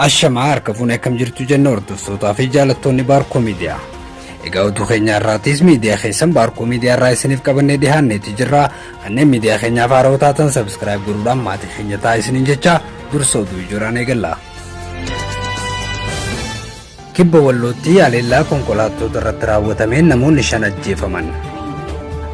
Ashamaa harka fuunee akkam jirtu jenna hordoftoota fi jaalattoonni Baarkoo Miidiyaa. Egaa oduu keenya irraatiis miidiyaa keessan Baarkoo Miidiyaa irraa isiniif qabannee dhiyaanneeti jirra. Kanneen miidiyaa keenyaaf haaraa taatan sabskiraayib godhuudhaan maatii keenya ta'aa isiniin jecha dursa oduu ijooraan eegalla. Kibba Wallootti haleellaa konkolaattota irratti raawwatameen namoonni 5 ajjeefaman.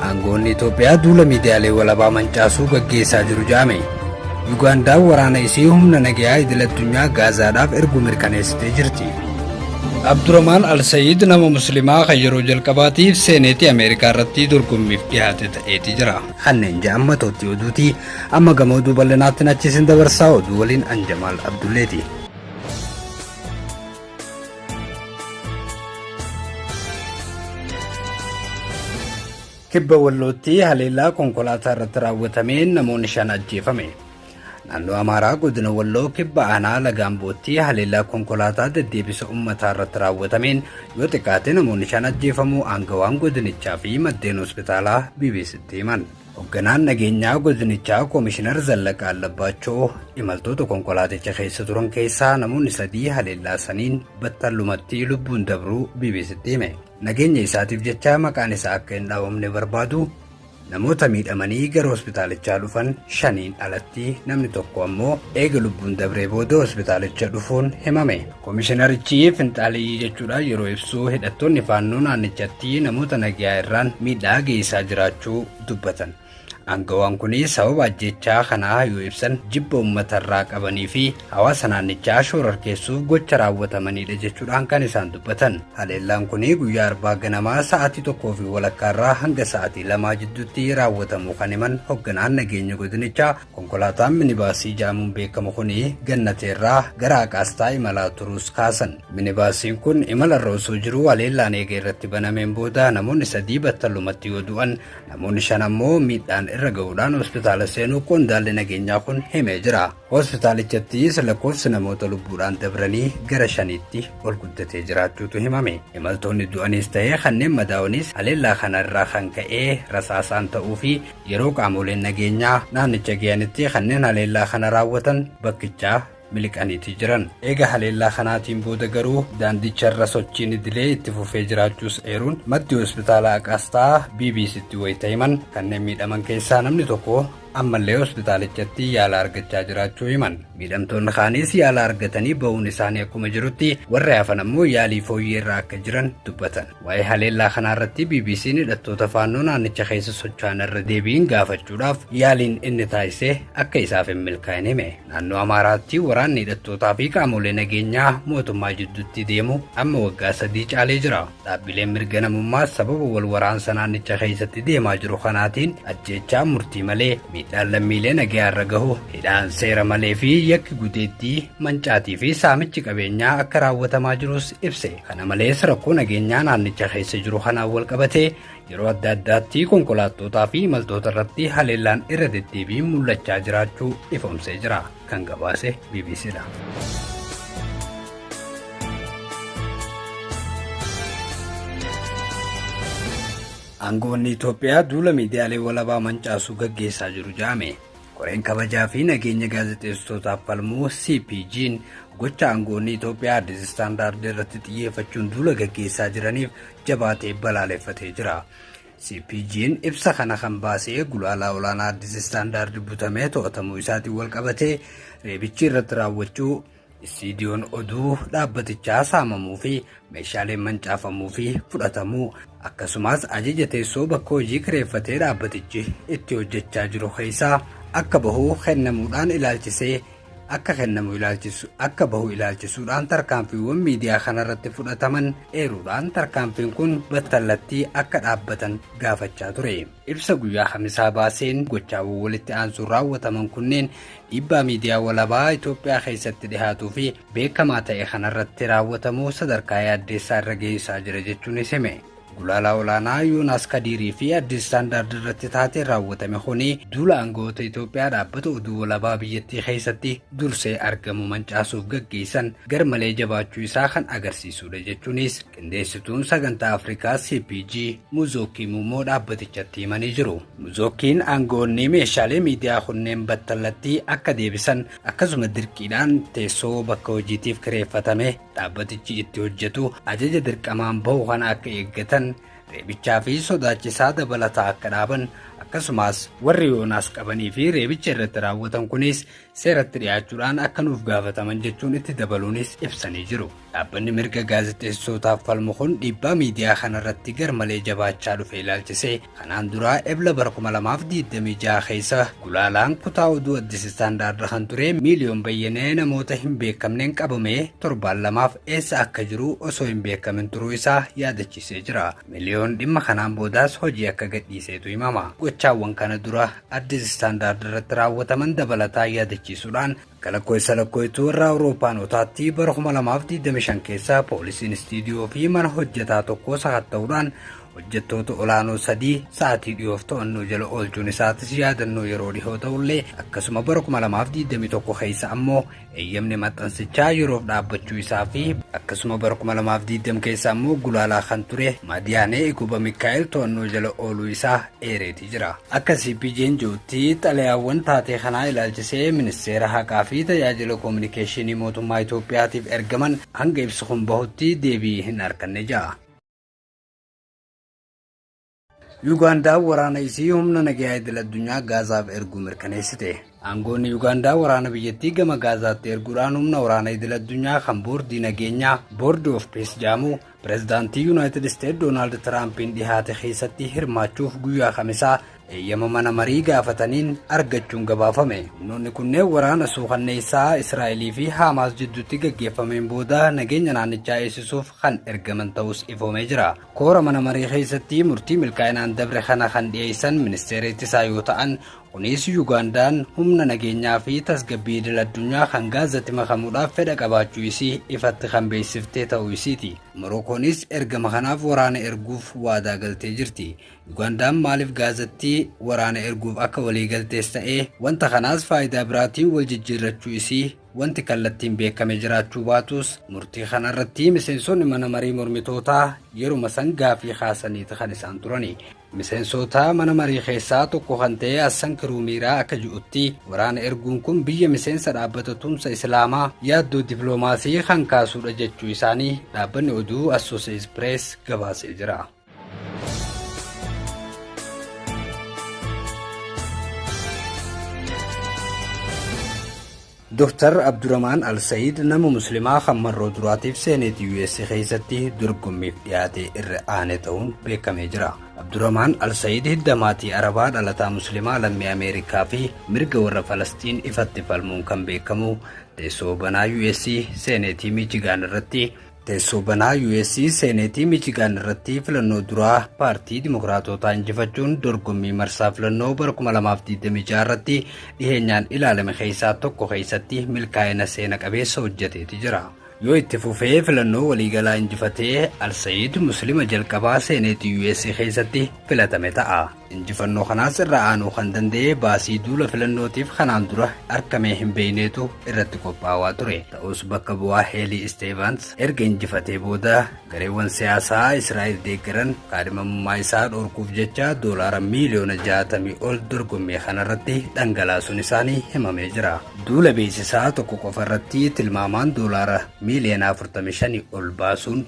Aangoonni Itoophiyaa duula miidiyaalee walabaa mancaasuu gaggeessaa jiru jedhame. Ugandaan waraana isii humna nagayaa idil-addunyaa Gaazaadhaaf erguu mirkaneessitee jirti. Abdurrahmaan Al-Sayyid nama musliimaa kan yeroo jalqabaatiif seeneetii Ameerikaa irratti dorgommiif dhiyaate ta'eeti jira. Kanneen jedhan matootti oduuti. Amma gama oduu bal'inaatti nachiisin dabarsaa oduu waliin Anjamaal Abdulleeti. Kibba Wallootti haleellaa konkolaataa irratti raawwatameen namoonni 5 ajjeefame. Naannoo Amaaraa godina Walloo kibba aanaa Lagaambootti haleellaa konkolaataa deddeebisa uummataa irratti raawwatameen yoo xiqqaate namoonni 5 ajjeefamuu aangawaan godinichaa fi maddeen hospitaalaa BBC'tti himan. Hoogganaan nageenyaa godinichaa Koomishinar Zallaqaa Allabbaachoo imaltoota konkolaaticha keessa turan keessaa namoonni 3 haleellaa saniin battalumatti lubbuun dabruu BBC'tti hime. Nageenya isaatiif jecha maqaan isaa akka hin dhaawamne barbaadu namoota miidhamanii gara hospitaalichaa dhufan 5 alatti namni tokko ammoo eega lubbuun dabree booda hospitaalicha dhufuun himame. Koomishinarichi finxaalii jechuudhaan yeroo ibsu hidhattoonni faannoo naannichatti namoota nagayaa irraan miidhaa geessaa jiraachuu dubbatan. Aangawaan kunis sababa ajjechaa kanaa yoo ibsan jibba uummata irraa qabanii fi hawaasa naannichaa shororkeessuuf gocha raawwatamanidha jechuudhaan kan isaan dubbatan. Haleellaan kun guyyaa arbaa ganamaa sa'aatii 1:00 irraa hanga sa'aatii 2 jidduutti raawwatamu kan himan hoogganaan nageenya godinichaa. Konkolaataan minibaasii jedhamuun beekamu kun gannateerraa gara Aqaastaa imalaa turuus kaasan. Minibaasiin kun imala irra osoo jiru haleellaan eega irratti banameen booda namoonni 3 battalumatti yoo du'an namoonni 5 ammoo miidhaan irra ga'uudhaan hospitaala seenuu qondaalli nageenyaa kun himee jira. Hospitaalichatti lakkoofsi namoota lubbuudhaan dabranii gara 5tti ol guddatee jiraachuutu himame. Imaltoonni du'anis ta'ee kanneen madaa'anis haleellaa kanarraa kan ka'ee rasaasaan ta'uu fi yeroo qaamoleen nageenyaa naannicha ga'anitti kanneen haleellaa kana raawwatan bakkichaa miliqaniitii jiran. Eega haleellaa kanaatiin booda garuu daandicharra sochiin idilee itti fufee jiraachuus eeruun maddi hospitaala Aqaastaa BBC'tti wayita himan. Kanneen miidhaman keessaa namni tokko ammallee hospitaalichatti yaala argachaa jiraachuu himan. Miidhamtoonni kaanis yaala argatanii ba'uun isaanii akkuma jirutti warri hafan ammoo yaalii fooyyeerraa akka jiran dubbatan. Waa'ee haleellaa kanarratti BBC'n hidhattoota faannoo naannicha keessa socho'an irra deebiin gaafachuudhaaf yaaliin inni taasise akka isaaf hin milkaa'in hime. Naannoo Amaaraatti waraanni hidhattootaa fi qaamolee nageenyaa mootummaa jidduutti deemu amma waggaa 3 caalee jira. Dhaabbileen mirga namummaa sababa wal waraansa naannicha keessatti deemaa jiru kanaatiin ajjeechaa murtii malee miidhaan lammiilee nagayaa irra gahu, hidhaan seera malee fi yakki gudeettii mancaatii fi saamichi qabeenyaa akka raawwatamaa jirus ibse. Kana malees rakkoo nageenyaa naannicha keessa jiru kanaan wal qabatee yeroo adda addaatti konkolaattotaa fi imaltoota irratti haleellaan irra deddeebiin mul'achaa jiraachuu ifoomsee jira. Kan gabaase BBCdha. Aangoonni Itoophiyaa duula miidiyaalee walabaa mancaasuu gaggeessaa jiru jedhame. Koreen kabajaa fi nageenya gaazexeessitootaaf falmuu CPG'n gocha aangoonni Itoophiyaa Addis Istaandaard irratti xiyyeeffachuun duula gaggeessaa jiraniif jabaatee balaaleffatee jira. CPG'n ibsa kana kan baasee gulaalaa olaanaa Addis Istaandaard butamee to'atamuu isaatiin wal qabatee reebichi irratti raawwachuu, istiidiyoon oduu dhaabbatichaa saamamuu fi meeshaaleen mancaafamuu fi fudhatamuu akkasumas ajaja teessoo bakka hojii kireeffatee dhaabbatichi itti hojjechaa jiru keessaa akka bahu kennamuudhaan ilaalchisuudhaan tarkaanfiiwwan miidiyaa kanarratti fudhataman eeruudhaan tarkaanfiin kun battalatti akka dhaabbatan gaafachaa ture. Ibsa guyyaa Khamisaa baaseen gochaawwan walitti aansuun raawwataman kunneen dhiibbaa miidiyaa walabaa Itoophiyaa keessatti dhihaatuu fi beekamaa ta'e kanarratti raawwatamuu sadarkaa yaaddeessaa irra geessaa jira jechuunis hime. Gulaalaa olaanaa Yoonaas Kadirii fi Addis Standard irratti taatee raawwatame kuni duula aangoota Itoophiyaa dhaabbata oduu walabaa biyyattii keessatti dursee argamu mancaasuuf gaggeessan garmalee jabaachuu isaa kan agarsiisudha jechuunis qindeessituun sagantaa Afrikaa CPG Muzookii Muumoo dhaabbatichatti himanii jiru. Muzookiin aangoonni meeshaalee miidiyaa kunneen battalatti akka deebisan akkasuma dirqiidhaan teessoo bakka hojiitiif kireeffatame dhaabbatichi itti hojjetu ajaja dirqamaan bahu kana akka eeggatan reebichaa fi sodaachisaa dabalataa akka dhaaban akkasumas warri Yoonaas qabanii fi reebicha irratti raawwatan kunis seeratti dhiyaachuudhaan akka nuuf gaafataman jechuun itti dabaluunis ibsanii jiru. Dhaabbanni mirga gaazexeessitootaaf falmu kun dhiibbaa miidiyaa kanarratti garmalee jabaachaa dhufe ilaalchisee kanaan dura ebla bara 2026 keessa gulaalaan kutaa oduu Addis Standard kan ture miiliyoon bayyanee namoota hin beekamneen qabame torbaan lamaaf eessa akka jiru osoo hin beekamin turuu isaa yaadachiisee jira. Miiliyoon dhimma kanaan boodaas hojii akka gadhiiseetu himama. Gochaawwan kana dura Addis Standard irratti raawwataman dabalataa yaadachiisuudhaan lakkooftuu warra Awuroopaanotaatti bara 2025 keessa poolisiin istiidiyoo fi mana hojjetaa tokko sakatta'uudhaan hojjettoota olaanoo 3 sa'aatii dhiyoof to'annoo jala oolchuun isaatis yaadannoo yeroo dhihoo ta'ullee akkasuma bara 2021 keessa ammoo eeyyamni maxxansichaa yeroof dhaabbachuu isaa fi akkasuma bara 2020 keessa ammoo gulaalaa kan ture Madiyaanee Iguba Mikaa'el to'annoo jala ooluu isaa eereeti jira. Akka CPJ'n jedhutti xalayaawwan taatee kanaa ilaalchisee ministeera haqaa fi tajaajila koominikeeshinii mootummaa Itoophiyaatiif ergaman hanga ibsa kun bahutti deebii hin arganne jira. Yuugaandaa waraana isii humna nageenyaa idil addunyaa Gaazaaf erguu mirkaneessite. Aangoonni Yuugaandaa waraana biyyattii gama Gaazaatti erguudhaan humna waraana idil addunyaa kan boordii nageenyaa Board of Peace jedhamu pireezidaantii Yuunaayitid Isteetsi Doonaald Tiraampiin dhihaate keessatti hirmaachuuf guyyaa Kamisaa eeyyama mana marii gaafataniin argachuun gabaafame. Humnoonni kunneen waraana suukanneessaa Israa'elii fi Haamaas jidduutti gaggeeffameen booda nageenya naannichaa eegsisuuf kan ergaman ta'us ifoomee jira. Koora mana marii keessatti murtii milkaa'inaan dabre kana kan dhiyeessan ministeera ittisaa yoo ta'an kunis Yuugaandaan humna nageenyaa fi tasgabbii idil addunyaa kan Gaazatti makamuudhaaf fedha qabaachuu isii ifatti kan beeksiftee ta'uu isiiti. Morokoonis ergama kanaaf waraana erguuf waadaa galtee jirti. Yuugaandaan maaliif Gaazatti waraana erguuf akka walii galtees ta'ee wanta kanaas faayidaa biraatiin wal jijjiirrachuu isii wanti kallattiin beekame jiraachuu baatus murtii kanarratti miseensonni mana marii mormitootaa yeruma san gaafii kaasaniiti kan isaan turani. Miseensota mana marii keessaa tokko kan ta'e Hassan Kiruumiraa akka jedhutti waraana erguun kun biyya miseensa dhaabbata tumsa Islaamaa yaaddoo dippiloomaasii kan kaasudha jechuu isaanii dhaabbanni oduu Associated Press gabaasee jira. Dr. Abdurrahman Al-Said nama muslimaa kan marroo duraatiif seeneetii US keessatti dorgommiif dhiyaate irra aane ta'uun beekamee jira. Abdurrahman Al-Said hidda maatii Arabaa dhalataa muslimaa lammii Ameerikaa fi mirga warra Falastiin ifatti falmuun kan beekamu teessoo banaa US seeneetii Michigan irratti seeneetii Michigan irratti filannoo duraa paartii Dimokiraatotaa injifachuun dorgommii marsaa filannoo bara 2026 irratti dhiheenyaan ilaalame keessaa tokko keessatti milkaa'ina seena qabeessa hojjeteeti jira. Yoo itti fufee filannoo waliigalaa injifatee Al-Said muslima jalqabaa seeneetii US keessatti filatame ta'a. Injifannoo kanaas irra aanuu kan danda'e baasii duula filannootiif kanaan dura argamee hin beeknetu irratti qophaa'aa ture. Ta'us bakka bu'aa Heelii Steevens erga injifatee booda gareewwan siyaasaa Israa'el deeggaran kaadhimamummaa isaa dhorkuuf jecha doolaara miiliyoona 60 ol dorgommii kanarratti dhangalaasuun isaanii himamee jira. Duula beeksisaa tokko qofa irratti tilmaamaan doolaara miiliyoona 45 ol baasuun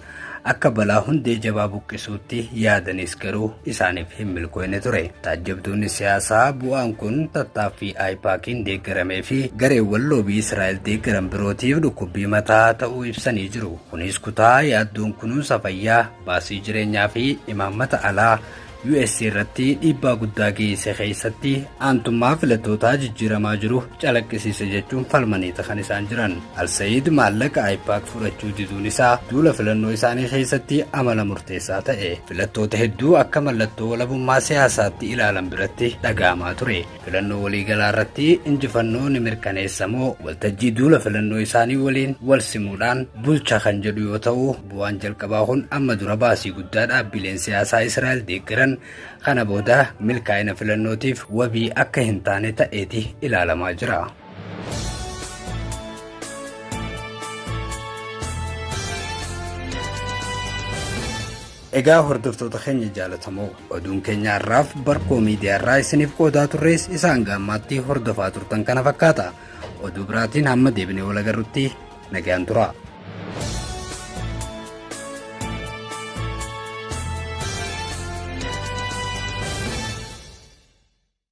akka balaa hundee jabaa buqqisuutti yaadanis garuu isaaniif hin milkoofne ture. Taajjabdoonni siyaasaa bu'aan kun tattaaffii AIPAC'n deeggaramee fi gareewwan loobii Israa'el deeggaran birootiif dhukkubbii mataa ta'uu ibsanii jiru. Kunis kutaa yaaddoon kunuunsa fayyaa, baasii jireenyaa fi imaammata alaa US irratti dhiibbaa guddaa geessise keessatti aantummaa filattootaa jijjiiramaa jiru calaqqisiise jechuun falmaniita kan isaan jiran. Alsayiid maallaqa AIPAC fudhachuu diduun isaa duula filannoo isaanii keessatti amala murteessaa ta'e. Filattoota hedduu akka mallattoo walabummaa siyaasaatti ilaalan biratti dhaga'amaa ture. Filannoo waliigalaa irratti injifannoo ni mirkaneessa moo waltajjii duula filannoo isaanii waliin wal simuudhaan bulcha kan jedhu yoo ta'u, bu'aan jalqabaa kun amma dura baasii guddaa dhaabbileen siyaasaa Israa'el deeggaran kana booda milkaa'ina filannootiif wabii akka hin taane ta'eeti ilaalamaa jira. Egaa hordoftoota keenya jaalatamoo, oduun keenya har'aaf barkoo miidiyaa irraa isiniif qoodaa turres isaan gaammaatti hordofaa turtan kana fakkaata. Oduu biraatiin hamma deebinee wal agarrutti nagaan tura.